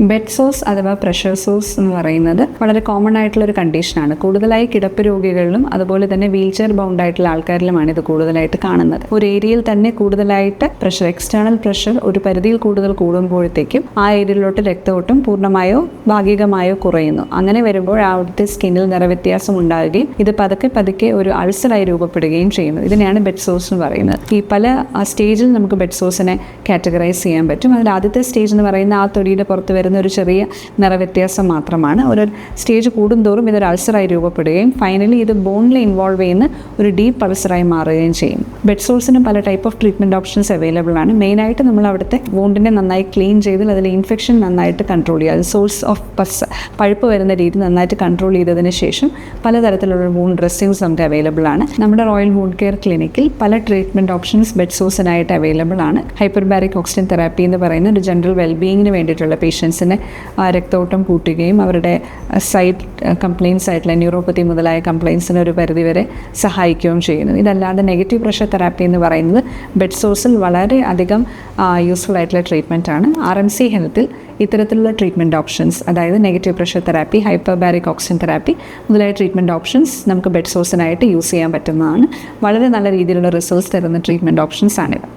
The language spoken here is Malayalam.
ബെഡ് സോഴ്സ് അഥവാ പ്രഷർ സോഴ്സ് എന്ന് പറയുന്നത് വളരെ കോമൺ ആയിട്ടുള്ള ഒരു കണ്ടീഷനാണ്. കൂടുതലായി കിടപ്പ് രോഗികളിലും അതുപോലെ തന്നെ വീൽ ചെയർ ബൗണ്ട് ആയിട്ടുള്ള ആൾക്കാരിലുമാണ് ഇത് കൂടുതലായിട്ട് കാണുന്നത്. ഒരു ഏരിയയിൽ തന്നെ കൂടുതലായിട്ട് പ്രഷർ, എക്സ്റ്റേണൽ പ്രഷർ ഒരു പരിധിയിൽ കൂടുതൽ കൂടുമ്പോഴത്തേക്കും ആ ഏരിയയിലോട്ട് രക്തയോട്ടം പൂർണ്ണമായോ ഭാഗികമായോ കുറയുന്നു. അങ്ങനെ വരുമ്പോൾ അവിടുത്തെ സ്കിന്നിൽ നിറവ്യത്യാസം ഉണ്ടാവുകയും ഇത് പതുക്കെ ഒരു അൾസറായി രൂപപ്പെടുകയും ചെയ്യുന്നു. ഇതിനെയാണ് ബെഡ് സോഴ്സ് എന്ന് പറയുന്നത്. ഈ പല സ്റ്റേജിൽ നമുക്ക് ബെഡ് സോഴ്സിനെ കാറ്റഗറൈസ് ചെയ്യാൻ പറ്റും. അതിൽ ആദ്യത്തെ സ്റ്റേജ് എന്ന് പറയുന്ന ആ തൊലിയുടെ പുറത്ത് വരുന്ന ഒരു ചെറിയ നിറവ്യത്യാസം മാത്രമാണ്. ഒരു സ്റ്റേജ് കൂടുന്തോറും ഇതൊരു അൾസറായി രൂപപ്പെടുകയും ഫൈനലി ഇത് ബോണിൽ ഇൻവോൾവ് ചെയ്യുന്ന ഒരു ഡീപ്പ് അൾസറായി മാറുകയും ചെയ്യും. ബെഡ് സോഴ്സിന് പല type of treatment options available ആണ്. മെയിനായിട്ട് നമ്മൾ അവിടുത്തെ വൂണ്ടിനെ നന്നായി ക്ലീൻ ചെയ്ത് അതിൽ ഇൻഫെക്ഷൻ നന്നായിട്ട് കൺട്രോൾ ചെയ്യുക. അത് സോഴ്സ് ഓഫ് പഴുപ്പ് വരുന്ന രീതി നന്നായിട്ട് കൺട്രോൾ ചെയ്തതിന് ശേഷം പലതരത്തിലുള്ള വൂണ്ട് ഡ്രസ്സിങ്സ് നമുക്ക് അവൈലബിൾ ആണ്. നമ്മുടെ റോയൽ വൂണ്ട് കെയർ ക്ലിനിക്കിൽ പല ട്രീറ്റ്മെൻറ്റ് ഓപ്ഷൻസ് ബെഡ് സോഴ്സിനായിട്ട് അവൈലബിൾ ആണ്. ഹൈപ്പർബാരിക് ഓക്സിജൻ തെറാപ്പി എന്ന് പറയുന്ന ഒരു ജനറൽ വെൽബീയിങ്ങിന് വേണ്ടിയിട്ടുള്ള പേഷ്യൻസിനെ രക്തയോട്ടം കൂട്ടുകയും അവരുടെ സൈഡ് കംപ്ലയിൻസ് ആയിട്ടുള്ള ന്യൂറോപ്പത്തി മുതലായ കംപ്ലയിൻസിന് ഒരു പരിധിവരെ സഹായിക്കുകയും ചെയ്യുന്നു. ഇതല്ലാതെ നെഗറ്റീവ് പ്രഷർ തെറാപ്പി എന്ന് പറയുന്നത് ബെഡ് സോഴ്സിൽ വളരെ അധികം യൂസ്ഫുൾ ആയിട്ടുള്ള ട്രീറ്റ്മെൻറ്റ് ആണ്. RMC ഹെൽത്തിൽ ഇത്തരത്തിലുള്ള ട്രീറ്റ്മെൻറ്റ് ഓപ്ഷൻസ്, അതായത് negative pressure therapy, hyperbaric oxygen therapy മുതലായ ട്രീറ്റ്മെൻറ്റ് ഓപ്ഷൻസ് നമുക്ക് ബെഡ് സോഴ്സിനായിട്ട് യൂസ് ചെയ്യാൻ പറ്റുന്നതാണ്. വളരെ നല്ല രീതിയിലുള്ള റിസൾട്ട്സ് തരുന്ന ട്രീറ്റ്മെൻറ്റ് ഓപ്ഷൻസ് ആണിത്.